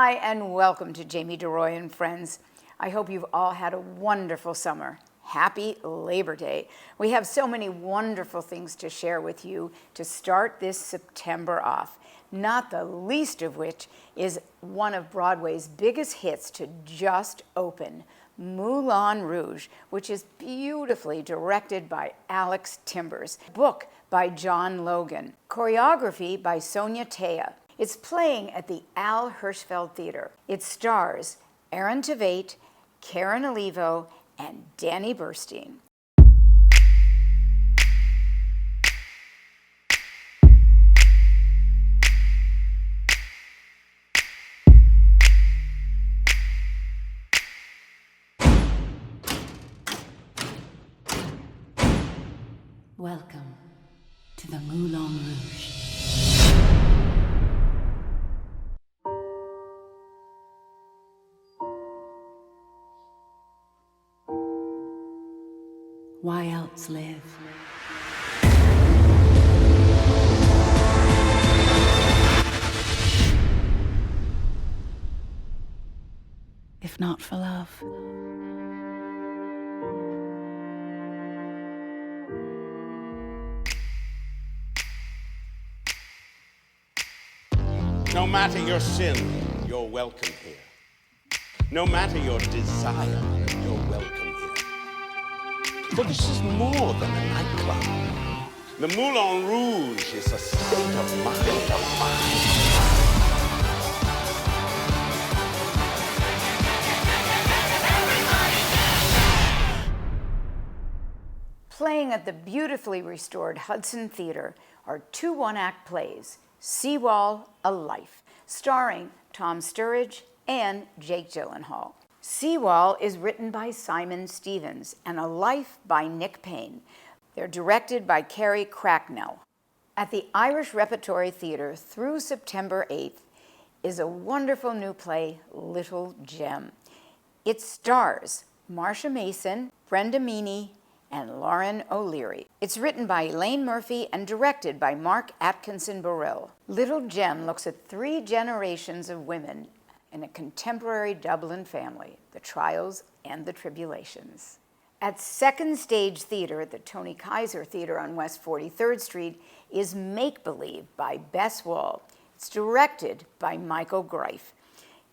Hi, and welcome to Jamie deRoy and Friends. I hope you've all had a wonderful summer. Happy Labor Day. We have so many wonderful things to share with you to start this September off, not the least of which is one of Broadway's biggest hits to just open, Moulin Rouge, which is beautifully directed by Alex Timbers, book by John Logan, choreography by Sonia Taya. It's playing at the Al Hirschfeld Theater. It stars Aaron Tveit, Karen Olivo, and Danny Burstein. Welcome to the Moulin Rouge. Why else live? If not for love. No matter your sin, you're welcome here. No matter your desire, you're welcome here. For this is more than a nightclub. The Moulin Rouge is a state of mind. Playing at the beautifully restored Hudson Theater are two one-act plays, Seawall, A Life, starring Tom Sturridge and Jake Gyllenhaal. Seawall is written by Simon Stevens and A Life by Nick Payne. They're directed by Carrie Cracknell. At the Irish Repertory Theater through September 8th is a wonderful new play, Little Gem. It stars Marsha Mason, Brenda Meany, and Lauren O'Leary. It's written by Elaine Murphy and directed by Mark Atkinson Burrell. Little Gem looks at 3 generations of women in a contemporary Dublin family, the trials and the tribulations. At Second Stage Theater at the Tony Kaiser Theater on West 43rd Street is Make Believe by Bess Wall. It's directed by Michael Greif.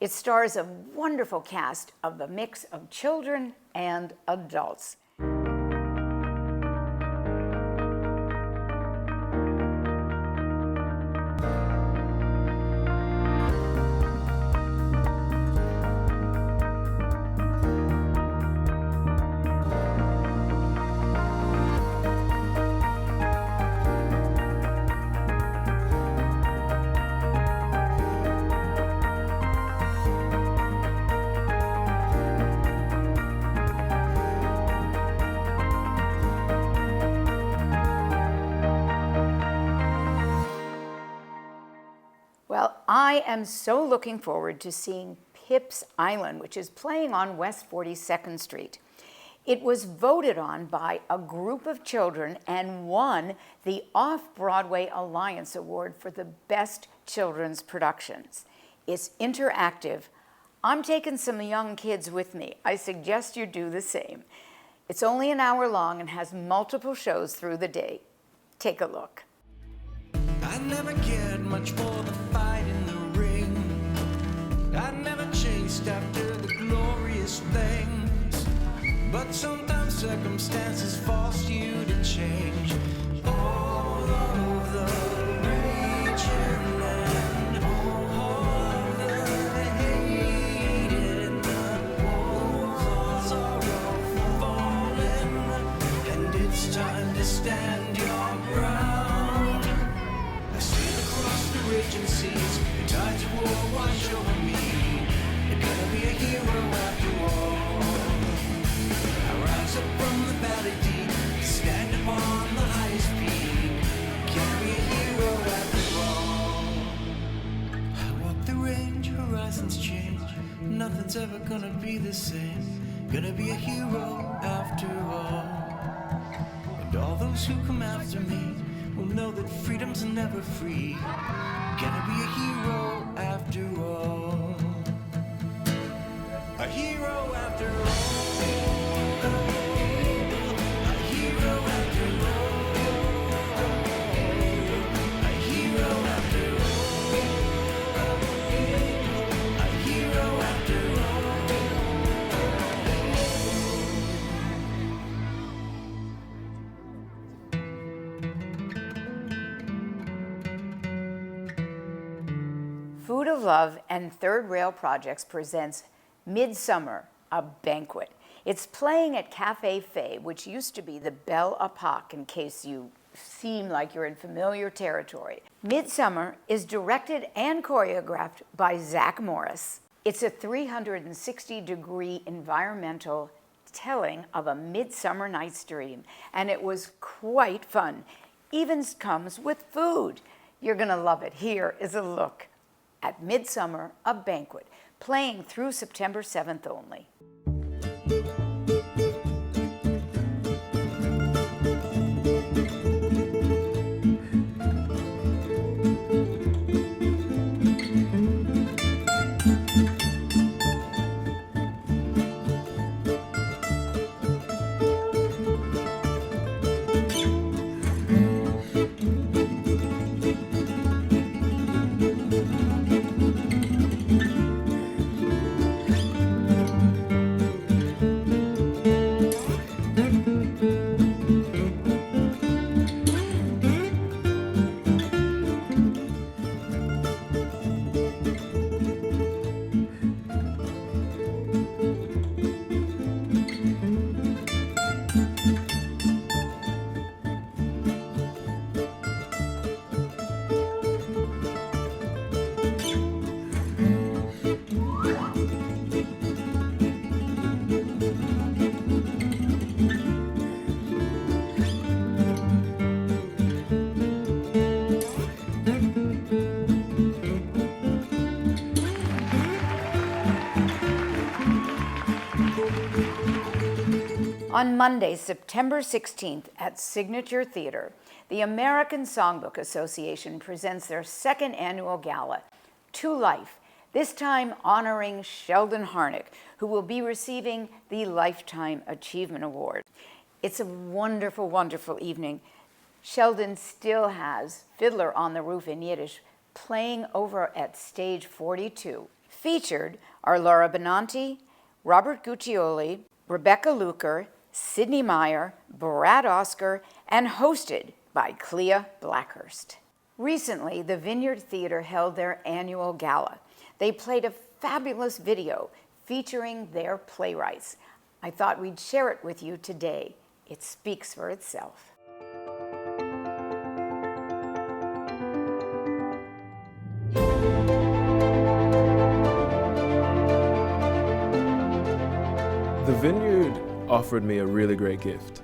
It stars a wonderful cast of a mix of children and adults. Well, I am so looking forward to seeing Pip's Island, which is playing on West 42nd Street. It was voted on by a group of children and won the Off-Broadway Alliance Award for the Best Children's Productions. It's interactive. I'm taking some young kids with me. I suggest you do the same. It's only an hour long and has multiple shows through the day. Take a look. I never cared much for the fight in the ring. I never chased after the glorious things. But sometimes circumstances force you to change. All of the raging and all of the hating, the walls are all falling, and it's time to stand your ground. Agencies, the tides of war wash over me. You're gonna be a hero after all. I rise up from the valley deep, stand upon the highest peak. Can be a hero after all. I walk the range, horizons change. Nothing's ever gonna be the same. Gonna be a hero after all. And all those who come after me will know that freedom's never free. Gonna be a hero after all. a hero after all. A hero after all. A hero after all. A hero after Food of Love and Third Rail Projects presents Midsummer, a Banquet. It's playing at Cafe Fay, which used to be the Belle Epoque, in case you seem like you're in familiar territory. Midsummer is directed and choreographed by Zach Morris. It's a 360-degree environmental telling of a Midsummer Night's Dream, and it was quite fun. Even comes with food. You're gonna love it. Here is a look at Midsummer, a Banquet, playing through September 7th only. On Monday, September 16th at Signature Theater, the American Songbook Association presents their second annual gala, To Life, this time honoring Sheldon Harnick, who will be receiving the Lifetime Achievement Award. It's a wonderful, wonderful evening. Sheldon still has Fiddler on the Roof in Yiddish playing over at stage 42. Featured are Laura Benanti, Robert Guccioli, Rebecca Luker, Sidney Meyer, Brad Oscar, and hosted by Clea Blackhurst. Recently, the Vineyard Theater held their annual gala. They played a fabulous video featuring their playwrights. I thought we'd share it with you today. It speaks for itself. The Vineyard offered me a really great gift.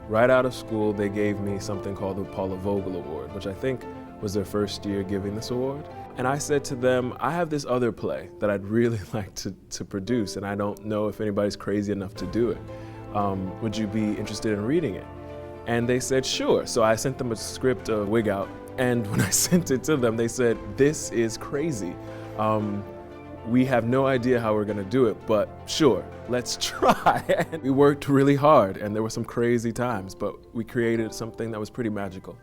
Right out of school, they gave me something called the Paula Vogel Award, which I think was their first year giving this award. And I said to them, I have this other play that I'd really like to produce, and I don't know if anybody's crazy enough to do it. Would you be interested in reading it? And they said, sure. So I sent them a script, a wig out, and when I sent it to them, they said, this is crazy. We have no idea how we're gonna do it, but sure, let's try. And we worked really hard, and there were some crazy times, but we created something that was pretty magical.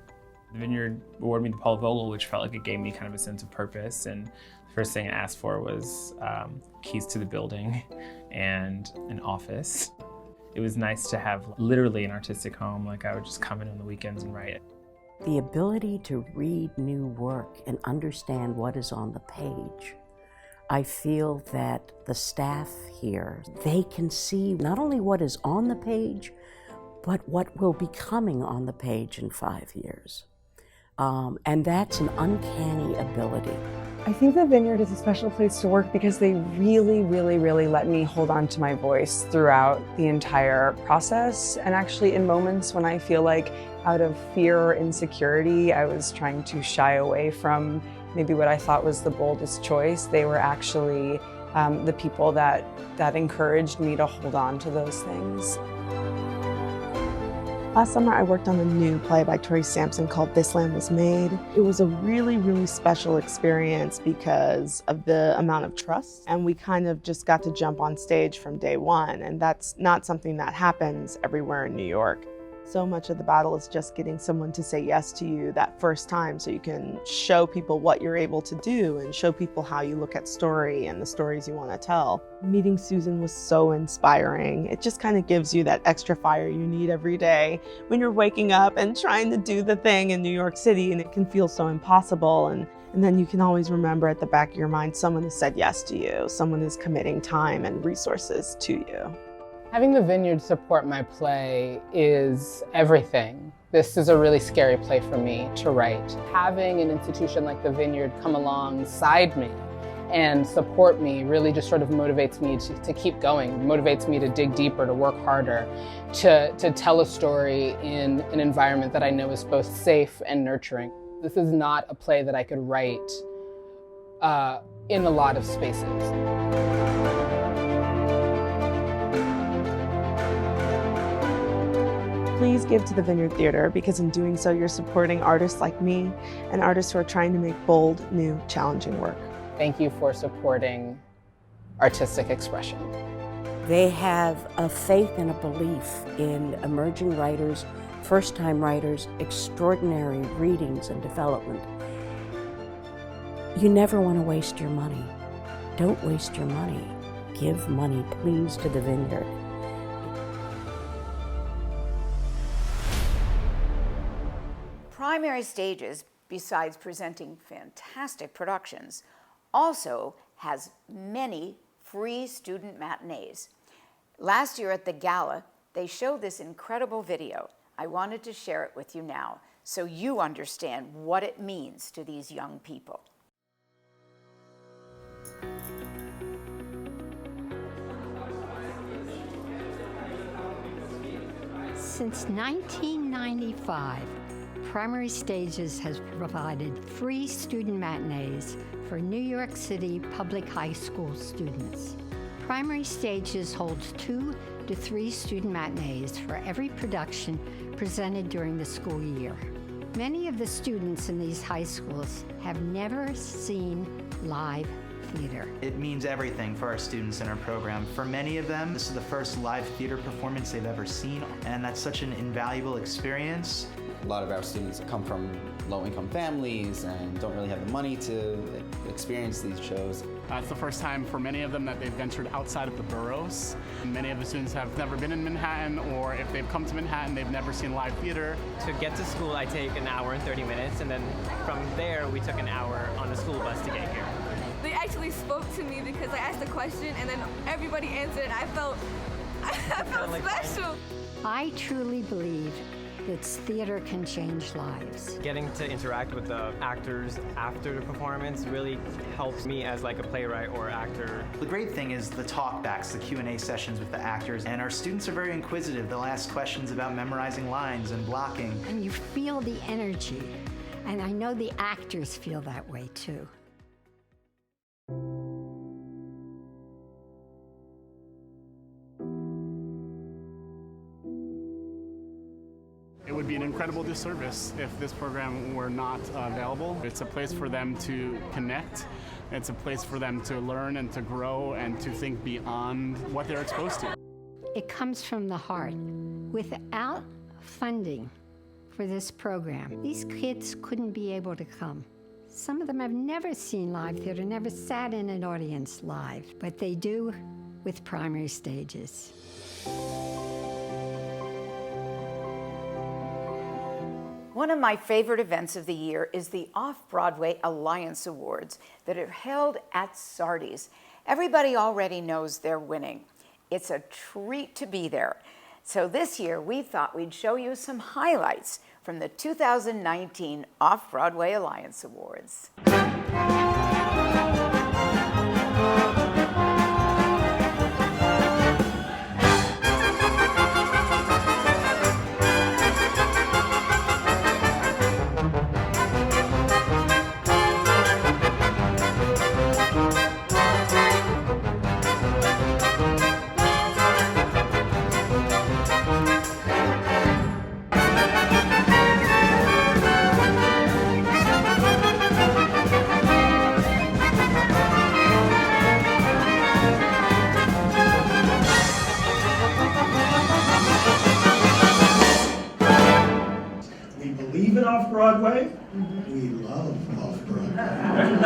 The Vineyard awarded me the Paula Vogel, which felt like it gave me kind of a sense of purpose. And the first thing I asked for was keys to the building and an office. It was nice to have literally an artistic home. Like I would just come in on the weekends and write it. The ability to read new work and understand what is on the page. I feel that the staff here, they can see not only what is on the page, but what will be coming on the page in 5 years. And that's an uncanny ability. I think the Vineyard is a special place to work because they really, really, really let me hold on to my voice throughout the entire process. And actually in moments when I feel like out of fear or insecurity, I was trying to shy away from maybe what I thought was the boldest choice, they were actually the people that encouraged me to hold on to those things. Last summer, I worked on a new play by Tori Sampson called This Land Was Made. It was a really, really special experience because of the amount of trust. And we kind of just got to jump on stage from day one. And that's not something that happens everywhere in New York. So much of the battle is just getting someone to say yes to you that first time so you can show people what you're able to do and show people how you look at story and the stories you want to tell. Meeting Susan was so inspiring. It just kind of gives you that extra fire you need every day when you're waking up and trying to do the thing in New York City, and it can feel so impossible. And then you can always remember at the back of your mind, someone has said yes to you. Someone is committing time and resources to you. Having the Vineyard support my play is everything. This is a really scary play for me to write. Having an institution like the Vineyard come alongside me and support me really just sort of motivates me to keep going, motivates me to dig deeper, to work harder, to tell a story in an environment that I know is both safe and nurturing. This is not a play that I could write in a lot of spaces. Please give to the Vineyard Theater, because in doing so, you're supporting artists like me and artists who are trying to make bold, new, challenging work. Thank you for supporting artistic expression. They have a faith and a belief in emerging writers, first-time writers, extraordinary readings and development. You never want to waste your money. Don't waste your money. Give money, please, to the Vineyard. Primary Stages, besides presenting fantastic productions, also has many free student matinees. Last year at the gala, they showed this incredible video. I wanted to share it with you now so you understand what it means to these young people. Since 1995, Primary Stages has provided free student matinees for New York City public high school students. Primary Stages holds 2 to 3 student matinees for every production presented during the school year. Many of the students in these high schools have never seen live theater. It means everything for our students in our program. For many of them, this is the first live theater performance they've ever seen, and that's such an invaluable experience. A lot of our students come from low-income families and don't really have the money to experience these shows. It's the first time for many of them that they've ventured outside of the boroughs. Many of the students have never been in Manhattan, or if they've come to Manhattan, they've never seen live theater. To get to school, I take an hour and 30 minutes, and then from there, we took an hour on the school bus to get here. They actually spoke to me because I asked a question, and then everybody answered, and I felt special. I truly believe that theater can change lives. Getting to interact with the actors after the performance really helps me as like a playwright or actor. The great thing is the talkbacks, the Q&A sessions with the actors, and our students are very inquisitive. They'll ask questions about memorizing lines and blocking. And you feel the energy, and I know the actors feel that way too. It would be an incredible disservice if this program were not available. It's a place for them to connect. It's a place for them to learn and to grow and to think beyond what they're exposed to. It comes from the heart. Without funding for this program, these kids couldn't be able to come. Some of them have never seen live theater, never sat in an audience live, but they do with Primary Stages. One of my favorite events of the year is the Off-Broadway Alliance Awards that are held at Sardi's. Everybody already knows they're winning. It's a treat to be there. So this year, we thought we'd show you some highlights from the 2019 Off-Broadway Alliance Awards.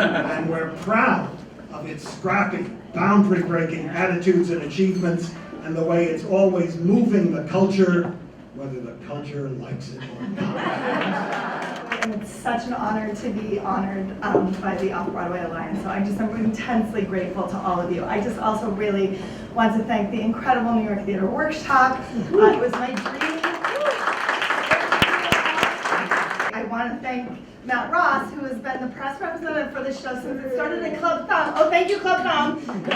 And we're proud of its scrappy, boundary-breaking attitudes and achievements, and the way it's always moving the culture, whether the culture likes it or not. And it's such an honor to be honored by the Off-Broadway Alliance, so I'm intensely grateful to all of you. I just also really want to thank the incredible New York Theater Workshop. It was my dream. I want to thank Matt Ross, who has been the press representative for the show since it started at Club Thumb. Oh, thank you, Club Thumb. And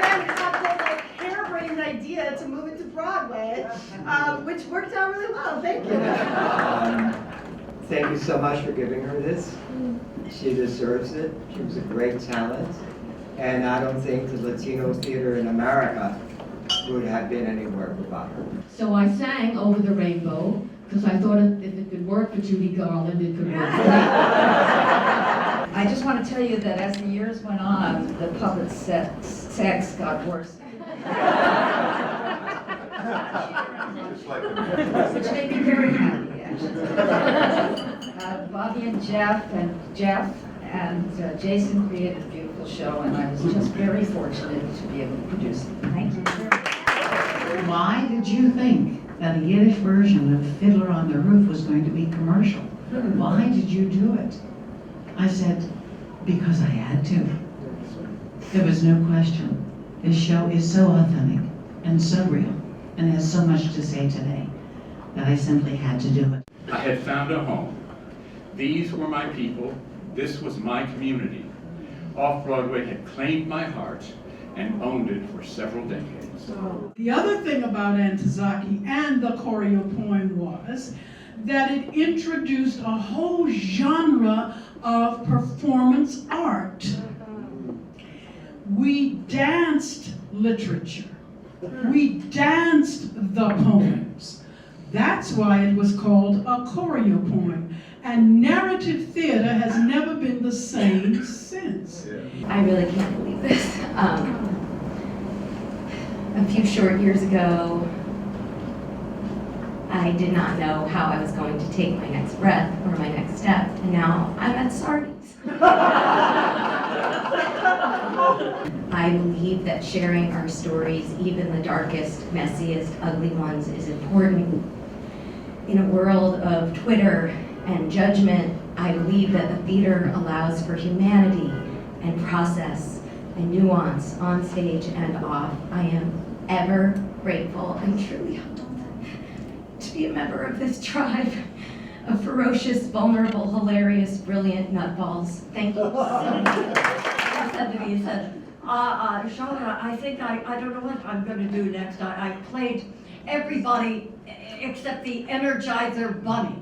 then had the harebrained idea to move it to Broadway, which worked out really well. Thank you. Thank you so much for giving her this. She deserves it. She was a great talent. And I don't think the Latino theater in America would have been anywhere without her. So I sang Over the Rainbow, because I thought if it could work for Judy Garland, it could work for me. I just want to tell you that as the years went on, the puppet sex got worse. Which made me very happy, actually. Bobby and Jeff and Jason created a beautiful show, and I was just very fortunate to be able to produce it. Thank you very much. Why did you think that a Yiddish version of Fiddler on the Roof was going to be commercial? Why did you do it? I said, because I had to. There was no question. This show is so authentic and so real and has so much to say today that I simply had to do it. I had found a home. These were my people. This was my community. Off-Broadway had claimed my heart and owned it for several decades. The other thing about Antezaki and the choreo poem was that it introduced a whole genre of performance art. We danced literature. We danced the poems. That's why it was called a choreo poem. And narrative theater has never been the same since. I really can't believe this. A few short years ago, I did not know how I was going to take my next breath or my next step, and now I'm at Sardi's. I believe that sharing our stories, even the darkest, messiest, ugly ones, is important. In a world of Twitter and judgment, I believe that the theater allows for humanity and process and nuance on stage and off. I am ever grateful and truly humbled to be a member of this tribe of ferocious, vulnerable, hilarious, brilliant nutballs. Thank you so much. He said to me, he said, Shauna, I think I don't know what I'm going to do next. I played everybody except the Energizer Bunny.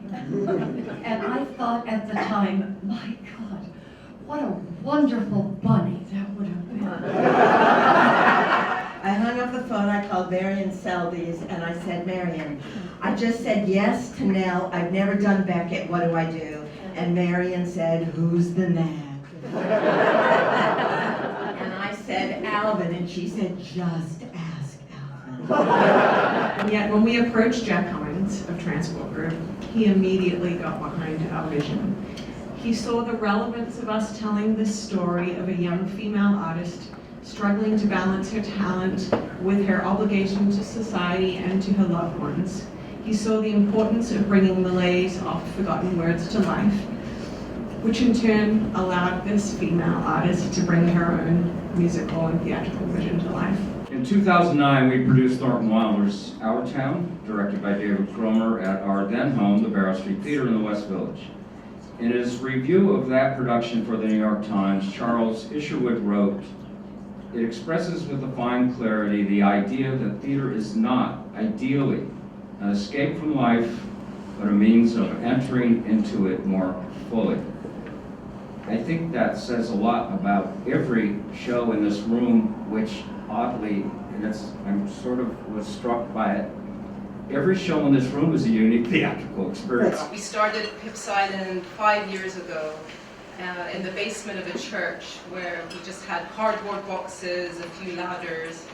And I thought at the time, my God, what a wonderful bunny that would have been. I hung up the phone, I called Marion Seldes, and I said, Marion, I just said yes to Nell. I've never done Beckett, what do I do? And Marion said, who's the nag? And I said, Alvin, and she said, just ask Alvin. And yet when we approached Jack Cummings of Transport Group, he immediately got behind our vision. He saw the relevance of us telling this story of a young female artist struggling to balance her talent with her obligation to society and to her loved ones. He saw the importance of bringing Malay's oft-forgotten words to life, which in turn allowed this female artist to bring her own musical and theatrical vision to life. In 2009, we produced Thornton Wilder's Our Town, directed by David Cromer at our then home, the Barrow Street Theater in the West Village. In his review of that production for the New York Times, Charles Isherwood wrote, "It expresses with a fine clarity the idea that theater is not, ideally, an escape from life, but a means of entering into it more fully." I think that says a lot about every show in this room, which oddly, I'm sort of was struck by it. Every show in this room is a unique theatrical experience. We started Hippolyta 5 years ago in the basement of a church where we just had cardboard boxes, a few ladders,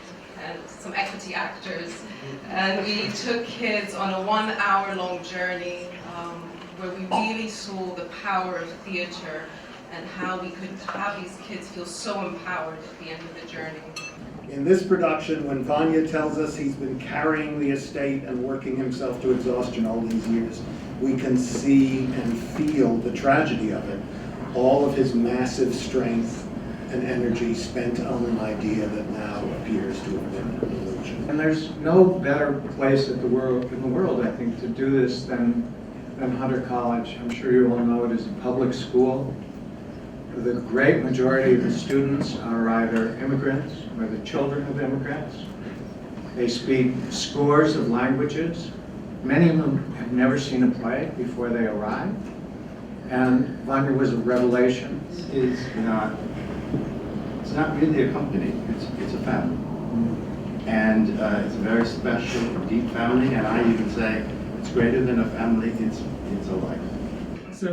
and some equity actors. And we took kids on a 1 hour long journey where we really saw the power of theater and how we could have these kids feel so empowered at the end of the journey. In this production, when Vanya tells us he's been carrying the estate and working himself to exhaustion all these years, we can see and feel the tragedy of it. All of his massive strength and energy spent on an idea that now appears to have been an illusion. And there's no better place in the world, I think, to do this than Hunter College. I'm sure you all know it is a public school. The great majority of the students are either immigrants or the children of immigrants. They speak scores of languages. Many of them have never seen a play before they arrive. And Vanya was a revelation. It's not really a company, it's a family. And it's a very special, deep family, and I even say it's greater than a family, it's a life.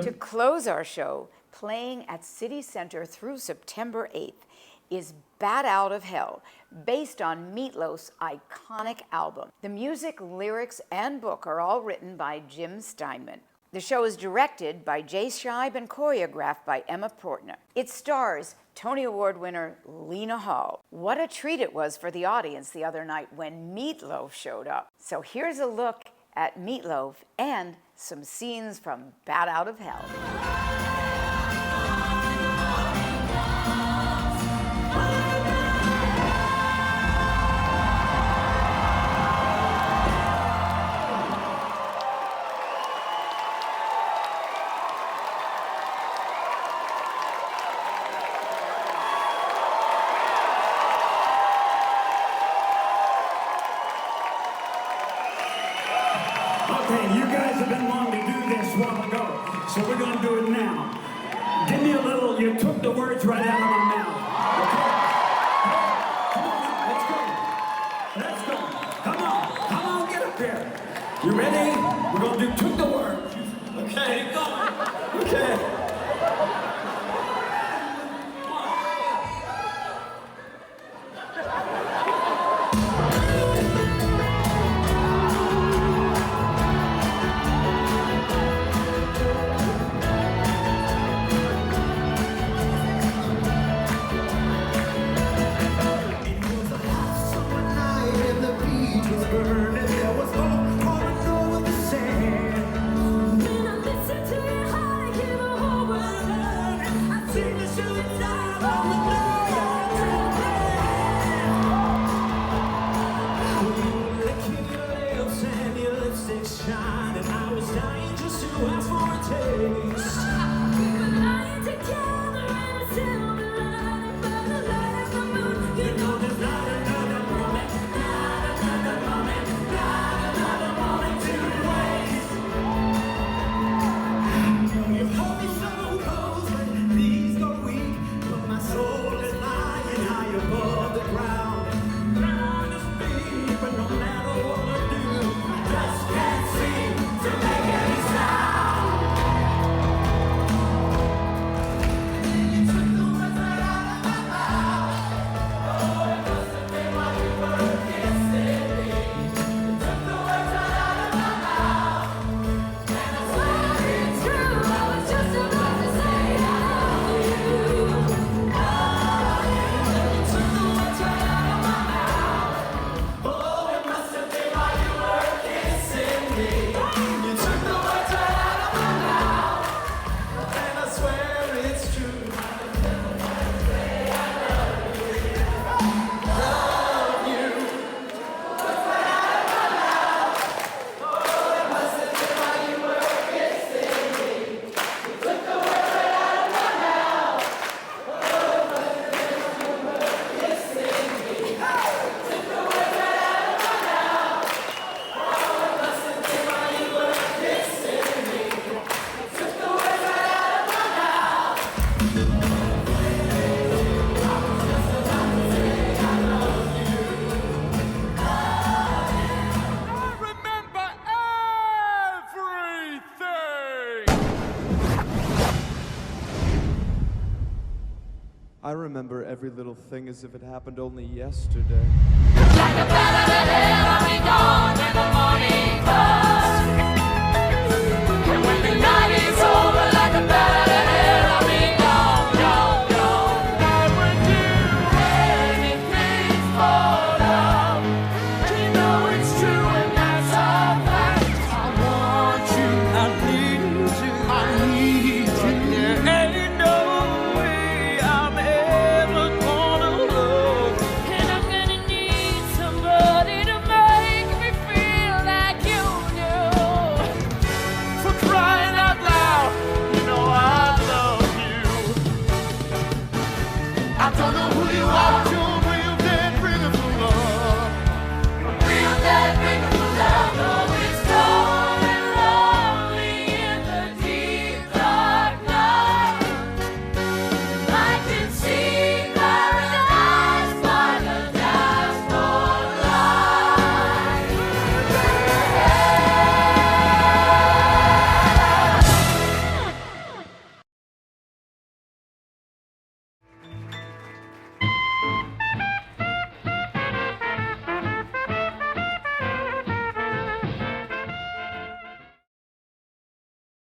To close our show, playing at City Center through September 8th is Bat Out of Hell, based on Meatloaf's iconic album. The music, lyrics, and book are all written by Jim Steinman. The show is directed by Jay Scheib and choreographed by Emma Portner. It stars Tony Award winner Lena Hall. What a treat it was for the audience the other night when Meatloaf showed up. So here's a look at Meatloaf and some scenes from Bat Out of Hell. Okay, you guys have been wanting to do this a while ago, so we're going to do it now. Give me a little, you took the words right out of my mouth. Okay? Come on, let's go. Come on, get up here. You ready? We're going to do took the words. Okay, keep going. Okay. I remember every little thing as if it happened only yesterday. Like a bat out of hell, I'll be gone when the morning comes. And when the night is over, like a bat out of hell, I'll be gone. So no